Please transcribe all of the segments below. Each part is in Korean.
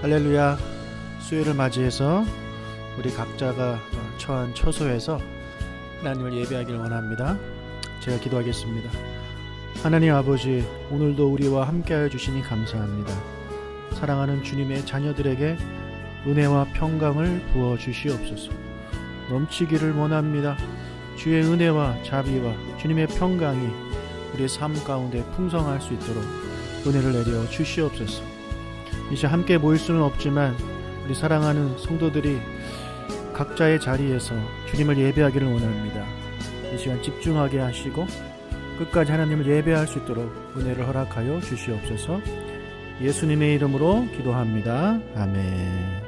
할렐루야. 수요일을 맞이해서 우리 각자가 처한 처소에서 하나님을 예배하기를 원합니다. 제가 기도하겠습니다. 하나님 아버지, 오늘도 우리와 함께하여 주시니 감사합니다. 사랑하는 주님의 자녀들에게 은혜와 평강을 부어주시옵소서. 넘치기를 원합니다. 주의 은혜와 자비와 주님의 평강이 우리의 삶 가운데 풍성할 수 있도록 은혜를 내려 주시옵소서. 이제 함께 모일 수는 없지만 우리 사랑하는 성도들이 각자의 자리에서 주님을 예배하기를 원합니다. 이 시간 집중하게 하시고 끝까지 하나님을 예배할 수 있도록 은혜를 허락하여 주시옵소서. 예수님의 이름으로 기도합니다. 아멘.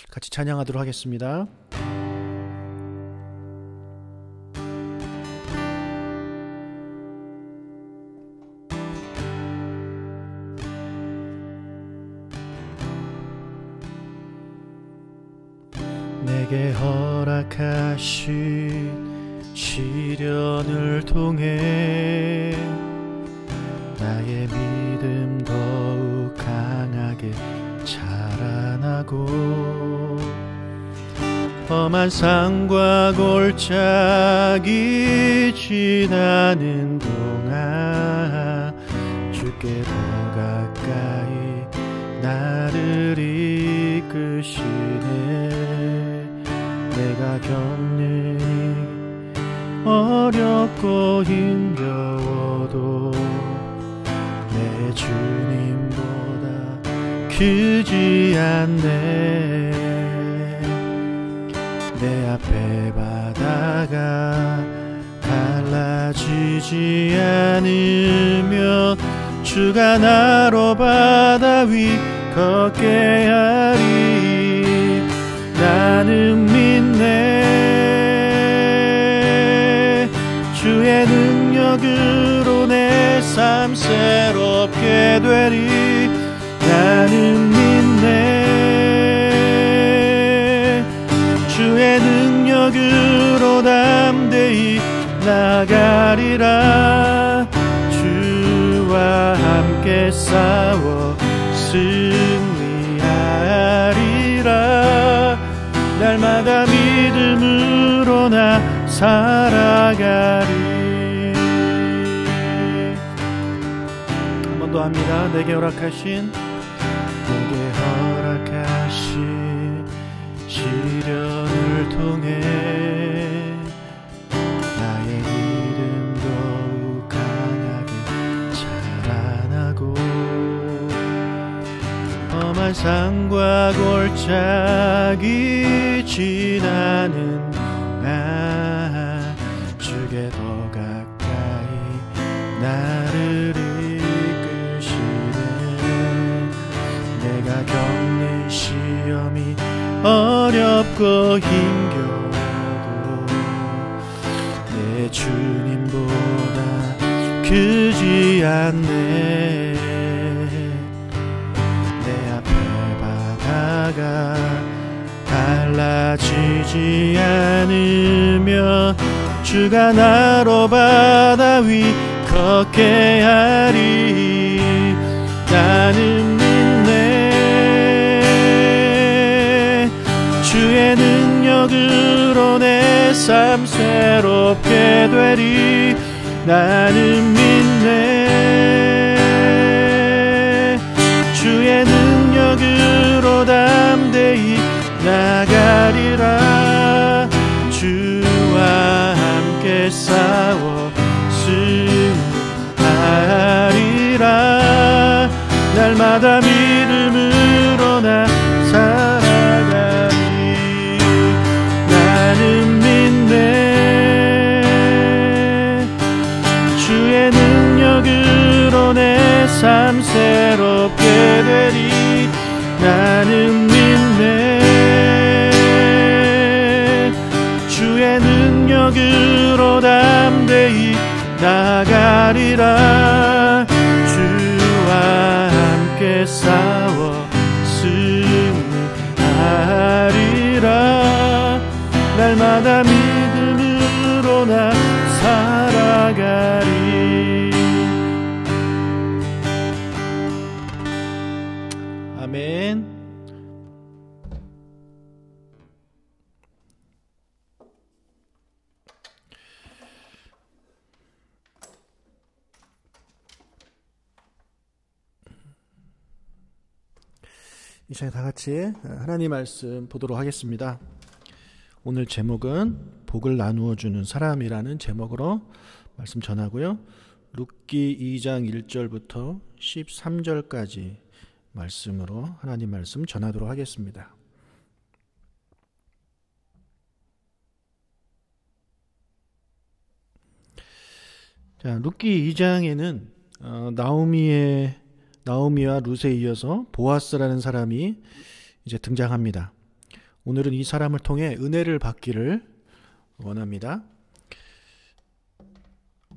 같이 찬양하도록 하겠습니다. 내게 허락하신 시련을 통해 나의 믿음 더욱 강하게 자라나고 험한 산과 골짜기 지나는 동안 주께 더 가까이 나를 이끄시네. 내가 겪는 어렵고 힘겨워도 내 주님보다 크지 않네. 내 앞에 바다가 갈라지지 않으며 주가 나로 바다 위 걷게 하리. 나는 믿네. 주의 능력으로 내 삶 새롭게 되리. 나는 믿네. 주의 능력으로 담대히 나가리라. 주와 함께 싸워 승리하리라. 날마다 믿음으로 나 살아가리. 한 번 더 합니다. 내게 허락하신 시련을 통해 나의 믿음 더욱 강하게 자라나고 험한 산과 골짜기 지나는 동안 주께 더 가까이 나를 이끄시네. 내가 겪는 시험이 어렵고 힘겨워도 내 주님보다 크지 않네. 내 앞에 바다가 갈라지지 않으며 주가 나로 바다 위 걷게 하리. 나는 믿네. 주의 능력으로 내 삶 새롭게 되리. 나는 믿네. 주의 능력으로 담대히 나가리라. 주와 함께 싸워 승리하리라. 날마다 믿음으로 나 살아가리. 나는 믿네. 주의 능력으로 내 삶 새롭게 되리. 나는 믿네. 주의 능력으로 담대히 나가리라. 주와 함께 싸워 승리하리라. 날마다 믿음으로 나 살아 나가리. 아멘. 이 시간에 다 같이 하나님 말씀 보도록 하겠습니다. 오늘 제목은 복을 나누어 주는 사람이라는 제목으로 말씀 전하고요. 룻기 2장 1절부터 13절까지 말씀으로 하나님 말씀 전하도록 하겠습니다. 자, 룻기 2장에는 나오미와 룻에 이어서 보아스라는 사람이 이제 등장합니다. 오늘은 이 사람을 통해 은혜를 받기를 원합니다.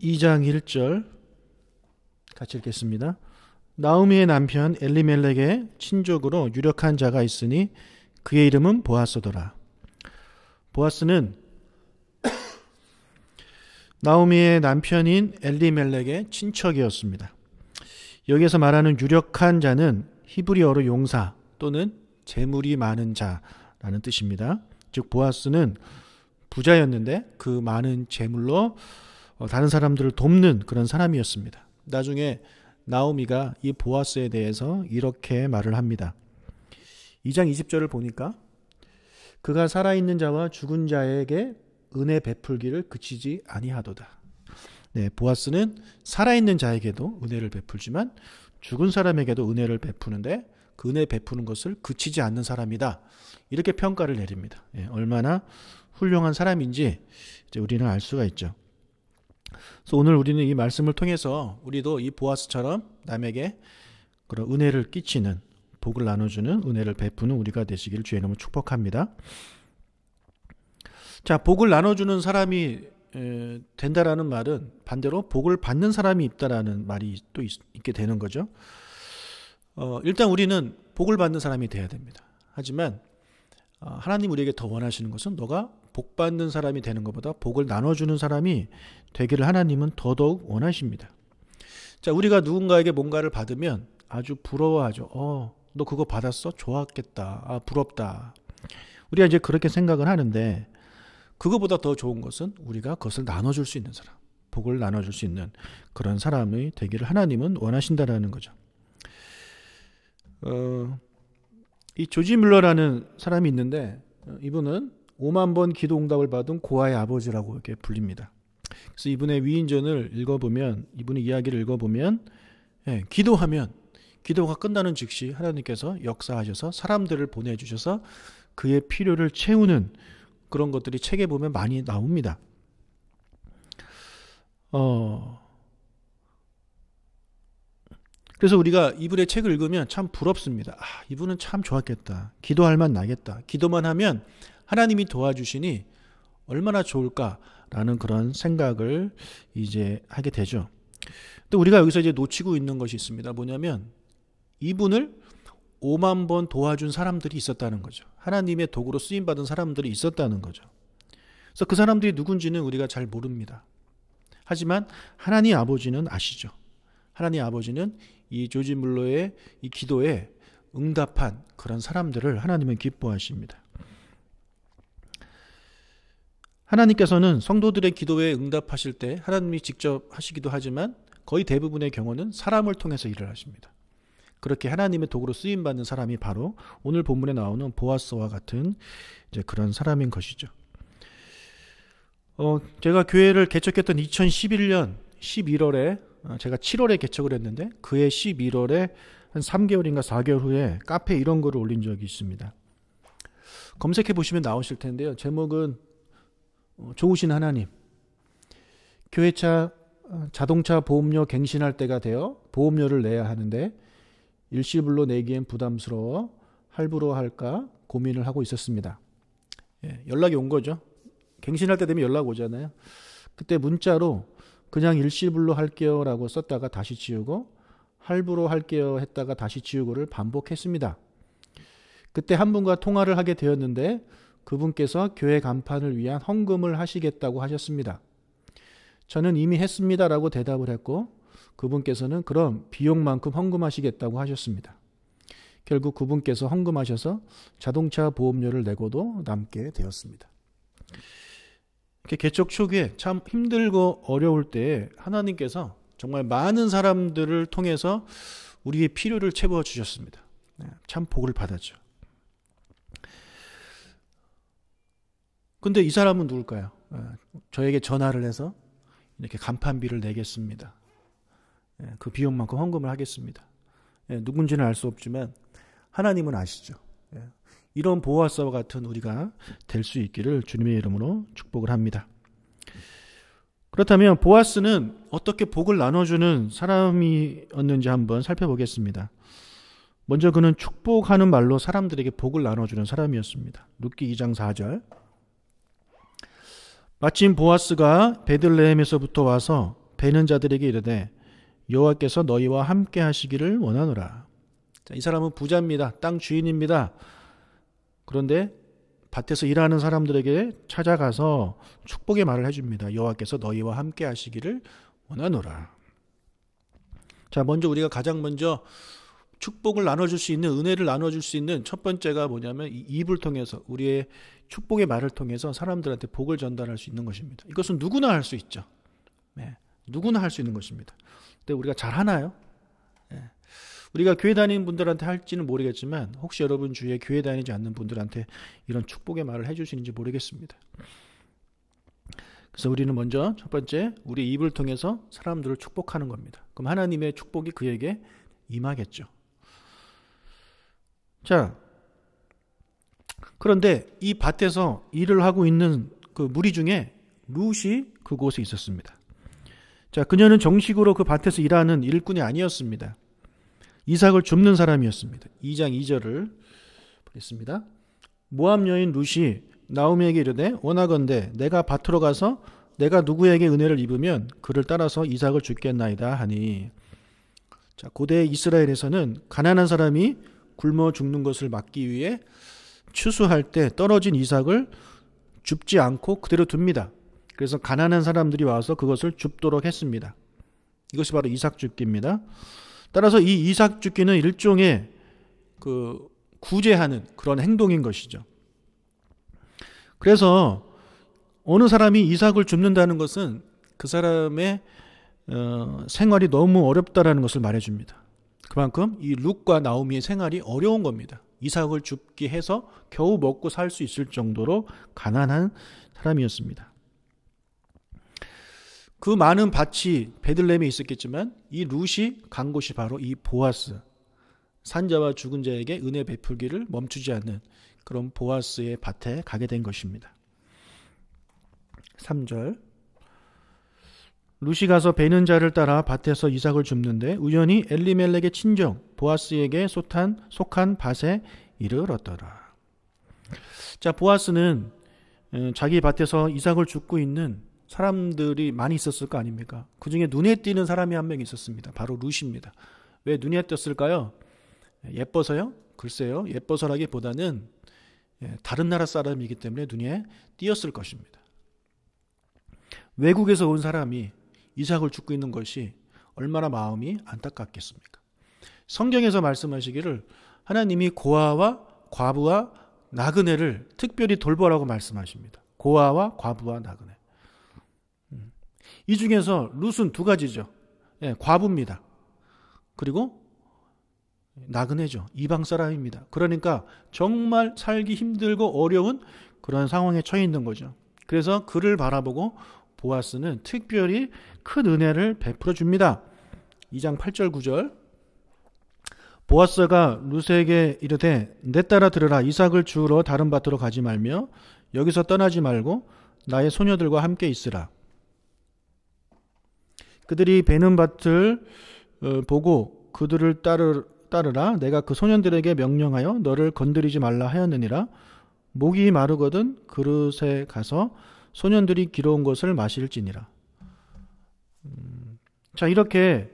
2장 1절 같이 읽겠습니다. 나오미의 남편 엘리멜렉의 친족으로 유력한 자가 있으니 그의 이름은 보아스더라. 보아스는 나오미의 남편인 엘리멜렉의 친척이었습니다. 여기에서 말하는 유력한 자는 히브리어로 용사 또는 재물이 많은 자라는 뜻입니다. 즉 보아스는 부자였는데 그 많은 재물로 다른 사람들을 돕는 그런 사람이었습니다. 나중에 나오미가 이 보아스에 대해서 이렇게 말을 합니다. 2장 20절을 보니까 그가 살아있는 자와 죽은 자에게 은혜 베풀기를 그치지 아니하도다. 네, 보아스는 살아있는 자에게도 은혜를 베풀지만 죽은 사람에게도 은혜를 베푸는데 그 은혜 베푸는 것을 그치지 않는 사람이다. 이렇게 평가를 내립니다. 예, 얼마나 훌륭한 사람인지 이제 우리는 알 수가 있죠. 그래서 오늘 우리는 이 말씀을 통해서 우리도 이 보아스처럼 남에게 그런 은혜를 끼치는, 복을 나눠주는, 은혜를 베푸는 우리가 되시기를 주의 이름으로 축복합니다. 자, 복을 나눠주는 사람이 된다라는 말은 반대로 복을 받는 사람이 있다라는 말이 또 있게 되는 거죠. 일단 우리는 복을 받는 사람이 돼야 됩니다. 하지만 하나님 우리에게 더 원하시는 것은 너가 복 받는 사람이 되는 것보다 복을 나눠주는 사람이 되기를 하나님은 더더욱 원하십니다. 자, 우리가 누군가에게 뭔가를 받으면 아주 부러워하죠. 너 그거 받았어? 좋았겠다. 부럽다. 우리가 이제 그렇게 생각을 하는데 그거보다 더 좋은 것은 우리가 그것을 나눠줄 수 있는 사람, 복을 나눠줄 수 있는 그런 사람이 되기를 하나님은 원하신다라는 거죠. 이 조지 뮬러라는 사람이 있는데 이분은 5만 번 기도 응답을 받은 고아의 아버지라고 이렇게 불립니다. 그래서 이분의 위인전을 읽어보면, 이분의 이야기를 읽어보면, 기도하면 기도가 끝나는 즉시 하나님께서 역사하셔서 사람들을 보내주셔서 그의 필요를 채우는 그런 것들이 책에 보면 많이 나옵니다. 그래서 우리가 이분의 책을 읽으면 참 부럽습니다. 이분은 참 좋았겠다. 기도할 만 나겠다. 기도만 하면 하나님이 도와주시니 얼마나 좋을까라는 그런 생각을 이제 하게 되죠. 또 우리가 여기서 이제 놓치고 있는 것이 있습니다. 뭐냐면 이분을 5만 번 도와준 사람들이 있었다는 거죠. 하나님의 도구로 쓰임받은 사람들이 있었다는 거죠. 그래서 그 사람들이 누군지는 우리가 잘 모릅니다. 하지만 하나님 아버지는 아시죠. 하나님 아버지는 이 조지 물러의 이 기도에 응답한 그런 사람들을 하나님은 기뻐하십니다. 하나님께서는 성도들의 기도에 응답하실 때 하나님이 직접 하시기도 하지만 거의 대부분의 경우는 사람을 통해서 일을 하십니다. 그렇게 하나님의 도구로 쓰임받는 사람이 바로 오늘 본문에 나오는 보아스와 같은 이제 그런 사람인 것이죠. 제가 교회를 개척했던 2011년 11월에 제가 7월에 개척을 했는데 그해 11월에 한 3개월인가 4개월 후에 카페에 이런 글을 올린 적이 있습니다. 검색해 보시면 나오실 텐데요. 제목은 좋으신 하나님. 교회차 자동차 보험료 갱신할 때가 되어 보험료를 내야 하는데 일시불로 내기엔 부담스러워 할부로 할까 고민을 하고 있었습니다. 연락이 온 거죠. 갱신할 때 되면 연락 오잖아요. 그때 문자로 그냥 일시불로 할게요 라고 썼다가 다시 지우고 할부로 할게요 했다가 다시 지우고를 반복했습니다. 그때 한 분과 통화를 하게 되었는데 그분께서 교회 간판을 위한 헌금을 하시겠다고 하셨습니다. 저는 이미 했습니다라고 대답을 했고 그분께서는 그럼 비용만큼 헌금하시겠다고 하셨습니다. 결국 그분께서 헌금하셔서 자동차 보험료를 내고도 남게 되었습니다. 개척 초기에 참 힘들고 어려울 때 하나님께서 정말 많은 사람들을 통해서 우리의 필요를 채워주셨습니다. 참 복을 받았죠. 근데 이 사람은 누굴까요? 저에게 전화를 해서 이렇게 간판비를 내겠습니다. 그 비용만큼 헌금을 하겠습니다. 누군지는 알 수 없지만 하나님은 아시죠. 이런 보아스와 같은 우리가 될 수 있기를 주님의 이름으로 축복을 합니다. 그렇다면 보아스는 어떻게 복을 나눠주는 사람이었는지 한번 살펴보겠습니다. 먼저 그는 축복하는 말로 사람들에게 복을 나눠주는 사람이었습니다. 룻기 2장 4절. 마침 보아스가 베들레헴에서부터 와서 베는 자들에게 이르되 여호와께서 너희와 함께 하시기를 원하노라. 자, 이 사람은 부자입니다. 땅 주인입니다. 그런데 밭에서 일하는 사람들에게 찾아가서 축복의 말을 해줍니다. 여호와께서 너희와 함께 하시기를 원하노라. 자, 먼저 우리가 가장 먼저 축복을 나눠줄 수 있는, 은혜를 나눠줄 수 있는 첫 번째가 뭐냐면 이 입을 통해서, 우리의 축복의 말을 통해서 사람들한테 복을 전달할 수 있는 것입니다. 이것은 누구나 할 수 있죠. 누구나 할 수 있는 것입니다. 근데 우리가 잘 하나요? 우리가 교회 다니는 분들한테 할지는 모르겠지만 혹시 여러분 주위에 교회 다니지 않는 분들한테 이런 축복의 말을 해주시는지 모르겠습니다. 그래서 우리는 먼저 첫 번째 우리 입을 통해서 사람들을 축복하는 겁니다. 그럼 하나님의 축복이 그에게 임하겠죠. 자, 그런데 이 밭에서 일을 하고 있는 그 무리 중에 룻이 그곳에 있었습니다. 자, 그녀는 정식으로 그 밭에서 일하는 일꾼이 아니었습니다. 이삭을 줍는 사람이었습니다. 2장 2절을 보겠습니다. 모압 여인 룻이 나오미에게 이르되 원하건대 내가 밭으로 가서 내가 누구에게 은혜를 입으면 그를 따라서 이삭을 줍겠나이다 하니. 자, 고대 이스라엘에서는 가난한 사람이 굶어 죽는 것을 막기 위해 추수할 때 떨어진 이삭을 줍지 않고 그대로 둡니다. 그래서 가난한 사람들이 와서 그것을 줍도록 했습니다. 이것이 바로 이삭 줍기입니다. 따라서 이 이삭 줍기는 일종의 그 구제하는 그런 행동인 것이죠. 그래서 어느 사람이 이삭을 줍는다는 것은 그 사람의 생활이 너무 어렵다라는 것을 말해줍니다. 그만큼 이 룻과 나오미의 생활이 어려운 겁니다. 이삭을 줍게 해서 겨우 먹고 살 수 있을 정도로 가난한 사람이었습니다. 그 많은 밭이 베들레헴에 있었겠지만 이 룻이 간 곳이 바로 이 보아스, 산자와 죽은 자에게 은혜 베풀기를 멈추지 않는 그런 보아스의 밭에 가게 된 것입니다. 3절. 룻이 가서 베는 자를 따라 밭에서 이삭을 줍는데 우연히 엘리멜렉의 친정 보아스에게 속한 밭에 이르렀더라. 자, 보아스는 자기 밭에서 이삭을 줍고 있는 사람들이 많이 있었을 거 아닙니까? 그 중에 눈에 띄는 사람이 한 명 있었습니다. 바로 룻입니다. 왜 눈에 띄었을까요? 예뻐서요? 글쎄요. 예뻐서라기보다는 다른 나라 사람이기 때문에 눈에 띄었을 것입니다. 외국에서 온 사람이 이삭을 줍고 있는 것이 얼마나 마음이 안타깝겠습니까? 성경에서 말씀하시기를 하나님이 고아와 과부와 나그네를 특별히 돌보라고 말씀하십니다. 고아와 과부와 나그네. 이 중에서 룻은 두 가지죠. 과부입니다. 그리고 나그네죠. 이방 사람입니다. 그러니까 정말 살기 힘들고 어려운 그런 상황에 처해 있는 거죠. 그래서 그를 바라보고 보아스는 특별히 큰 은혜를 베풀어 줍니다. 2장 8절 9절. 보아스가 룻에게 이르되 내 딸아 들으라. 이삭을 주우러 다른 밭으로 가지 말며 여기서 떠나지 말고 나의 소녀들과 함께 있으라. 그들이 베는 밭을 보고 그들을 따르라. 내가 그 소년들에게 명령하여 너를 건드리지 말라 하였느니라. 목이 마르거든 그릇에 가서 소년들이 기러운 것을 마실지니라. 자, 이렇게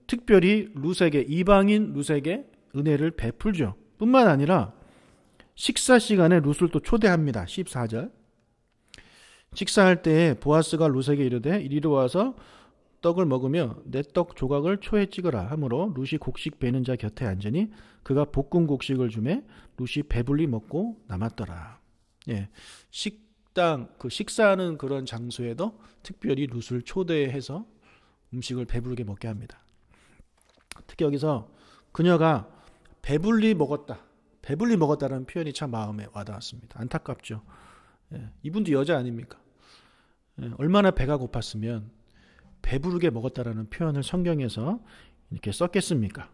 특별히 룻에게, 이방인 룻에게 은혜를 베풀죠. 뿐만 아니라 식사 시간에 룻을 또 초대합니다. 14절. 식사할 때에 보아스가 룻에게 이르되 이리로 와서 떡을 먹으며 내 떡 조각을 초에 찍으라 하므로 룻이 곡식 베는 자 곁에 앉으니 그가 볶은 곡식을 주매 룻이 배불리 먹고 남았더라. 예, 식당 그 식사하는 그런 장소에도 특별히 룻을 초대해서 음식을 배부르게 먹게 합니다. 특히 여기서 그녀가 배불리 먹었다라는 표현이 참 마음에 와닿았습니다. 안타깝죠. 예, 이분도 여자 아닙니까? 예, 얼마나 배가 고팠으면 배부르게 먹었다라는 표현을 성경에서 이렇게 썼겠습니까?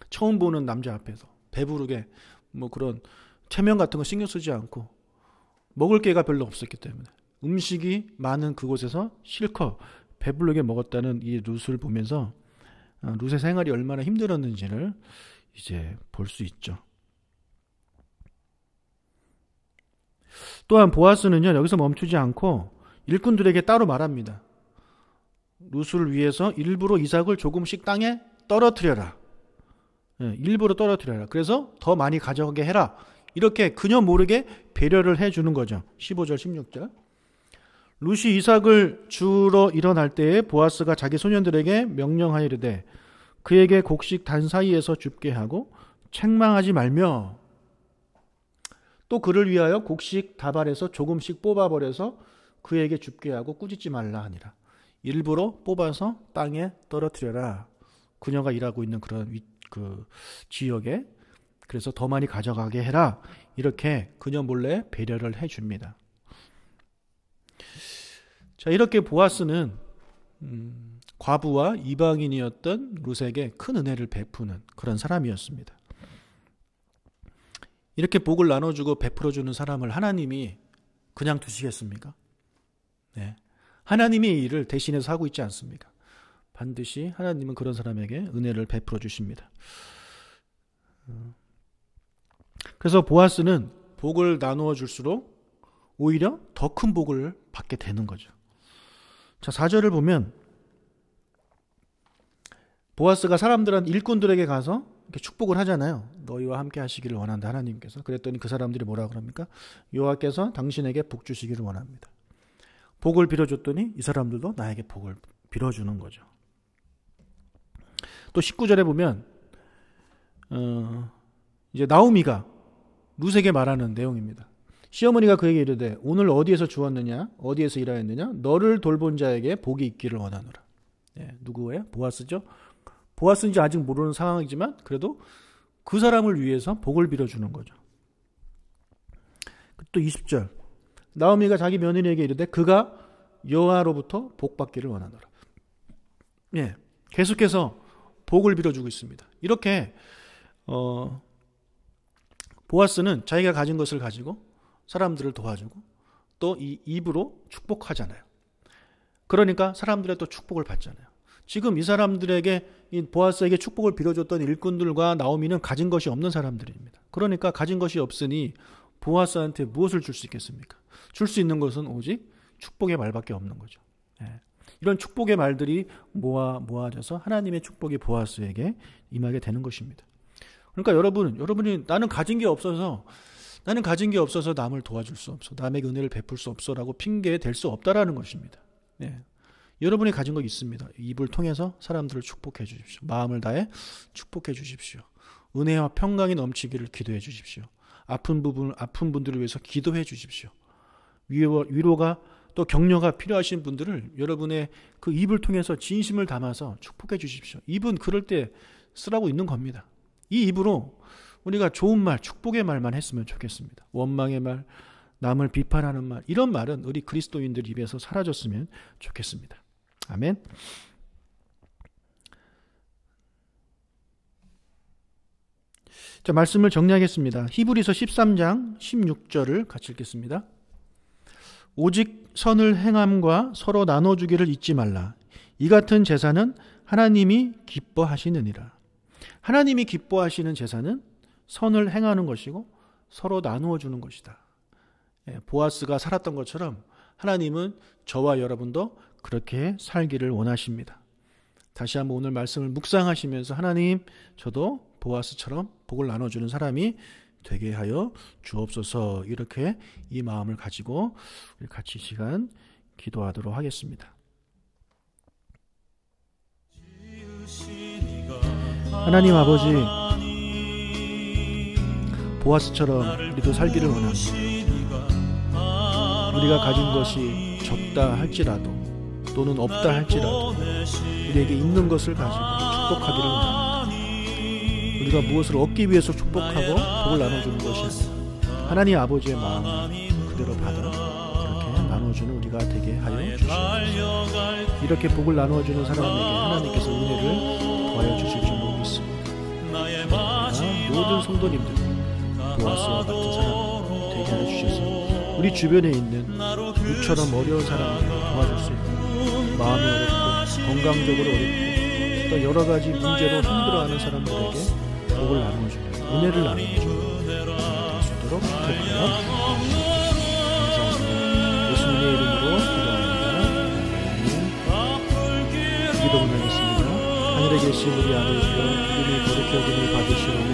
처음 보는 남자 앞에서 배부르게 뭐 그런 체면 같은 거 신경 쓰지 않고 먹을 게가 별로 없었기 때문에 음식이 많은 그곳에서 실컷 배부르게 먹었다는 이 룻을 보면서 룻의 생활이 얼마나 힘들었는지를 이제 볼 수 있죠. 또한 보아스는요, 여기서 멈추지 않고 일꾼들에게 따로 말합니다. 룻을 위해서 일부러 이삭을 조금씩 땅에 떨어뜨려라. 일부러 떨어뜨려라. 그래서 더 많이 가져가게 해라. 이렇게 그녀 모르게 배려를 해주는 거죠. 15절 16절. 룻이 이삭을 주러 일어날 때에 보아스가 자기 소년들에게 명령하이르되 그에게 곡식 단 사이에서 줍게 하고 책망하지 말며 또 그를 위하여 곡식 다발에서 조금씩 뽑아버려서 그에게 줍게 하고 꾸짖지 말라 하니라. 일부러 뽑아서 땅에 떨어뜨려라. 그녀가 일하고 있는 그런 그 지역에 그래서 더 많이 가져가게 해라. 이렇게 그녀 몰래 배려를 해줍니다. 자, 이렇게 보아스는 과부와 이방인이었던 룻에게 큰 은혜를 베푸는 그런 사람이었습니다. 이렇게 복을 나눠주고 베풀어주는 사람을 하나님이 그냥 두시겠습니까? 네. 하나님이 이 일을 대신해서 하고 있지 않습니까? 반드시 하나님은 그런 사람에게 은혜를 베풀어 주십니다. 그래서 보아스는 복을 나누어 줄수록 오히려 더 큰 복을 받게 되는 거죠. 자, 4절을 보면 보아스가 사람들한 일꾼들에게 가서 이렇게 축복을 하잖아요. 너희와 함께 하시기를 원한다 하나님께서. 그랬더니 그 사람들이 뭐라 그럽니까? 여호와께서 당신에게 복 주시기를 원합니다. 복을 빌어줬더니 이 사람들도 나에게 복을 빌어주는 거죠. 또 19절에 보면 이제 나오미가 룻에게 말하는 내용입니다. 시어머니가 그에게 이르되 오늘 어디에서 주었느냐 어디에서 일하였느냐 너를 돌본 자에게 복이 있기를 원하노라. 네, 누구예요? 보아스죠. 보아스인지 아직 모르는 상황이지만 그래도 그 사람을 위해서 복을 빌어주는 거죠. 또 20절 나오미가 자기 며느리에게 이르되 그가 여호와로부터 복받기를 원하노라. 예, 계속해서 복을 빌어주고 있습니다. 이렇게 보아스는 자기가 가진 것을 가지고 사람들을 도와주고 또 이 입으로 축복하잖아요. 그러니까 사람들의 또 축복을 받잖아요. 지금 이 사람들에게 이 보아스에게 축복을 빌어줬던 일꾼들과 나오미는 가진 것이 없는 사람들입니다. 그러니까 가진 것이 없으니 보아스한테 무엇을 줄 수 있겠습니까? 줄 수 있는 것은 오직 축복의 말밖에 없는 거죠. 예. 이런 축복의 말들이 모아져서 하나님의 축복이 보아스에게 임하게 되는 것입니다. 그러니까 여러분이 나는 가진 게 없어서 남을 도와줄 수 없어. 남에게 은혜를 베풀 수 없어라고 핑계 댈 수 없다라는 것입니다. 예. 여러분이 가진 거 있습니다. 입을 통해서 사람들을 축복해 주십시오. 마음을 다해 축복해 주십시오. 은혜와 평강이 넘치기를 기도해 주십시오. 아픈 분들을 위해서 기도해 주십시오. 위로가 또 격려가 필요하신 분들을 여러분의 그 입을 통해서 진심을 담아서 축복해 주십시오. 입은 그럴 때 쓰라고 있는 겁니다. 이 입으로 우리가 좋은 말, 축복의 말만 했으면 좋겠습니다. 원망의 말, 남을 비판하는 말, 이런 말은 우리 그리스도인들 입에서 사라졌으면 좋겠습니다. 아멘. 자, 말씀을 정리하겠습니다. 히브리서 13장 16절을 같이 읽겠습니다. 오직 선을 행함과 서로 나눠주기를 잊지 말라. 이 같은 제사는 하나님이 기뻐하시느니라. 하나님이 기뻐하시는 제사는 선을 행하는 것이고 서로 나누어 주는 것이다. 보아스가 살았던 것처럼 하나님은 저와 여러분도 그렇게 살기를 원하십니다. 다시 한번 오늘 말씀을 묵상하시면서 하나님, 저도 보아스처럼 복을 나눠주는 사람이 되게 하여 주옵소서. 이렇게 이 마음을 가지고 우리 같이 시간 기도하도록 하겠습니다. 하나님 아버지, 보아스처럼 우리도 살기를 원합니다. 우리가 가진 것이 적다 할지라도 또는 없다 할지라도 우리에게 있는 것을 가지고 축복하기를 원합니다. 우리가 무엇을 얻기 위해서 축복하고 복을 나눠주는 것이 아니라 하나님 아버지의 마음을 그대로 받아 그렇게 나눠주는 우리가 되게 하여 주시옵소서. 이렇게 복을 나눠주는 사람에게 하나님께서 은혜를 더하여 주실 줄 믿습니다. 모든 성도님들 보아스와 같은 사람 되게 하여 주셔서 우리 주변에 있는 우리처럼 어려운 사람을 도와줄 수 있고, 마음이 어렵고 건강적으로 어렵고 또 여러 가지 문제로 힘들어하는 사람들에게 복을 나누어주는 은혜를 나누어주는 될 수 있도록 부탁드려요. 감사합니다. 예수님의 이름으로 기도합니다. 기도 올리겠습니다. 하늘에 계신 우리 아버지여, 이름이 거룩히 여김을 받으시오며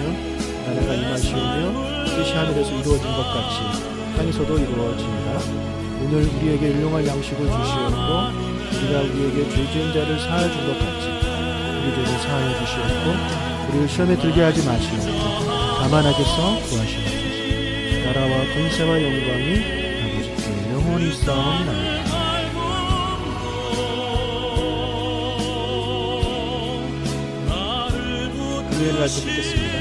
나라가 임하시오며 뜻이 하늘에서 이루어진 것 같이 땅에서도 이루어집니다. 오늘 우리에게 일용할 양식을 주시옵고 우리가 우리에게 죄 지은 자를 사하여 준 것 같이 우리 죄를 사하여 주시옵고 우리를 시험에 들게 하지 마시옵고 다만 악에서 구하시옵소서. 나라와 권세와 영광이 아버지께 영원히 있사옵나이다. 금요일 날 뵙겠습니다.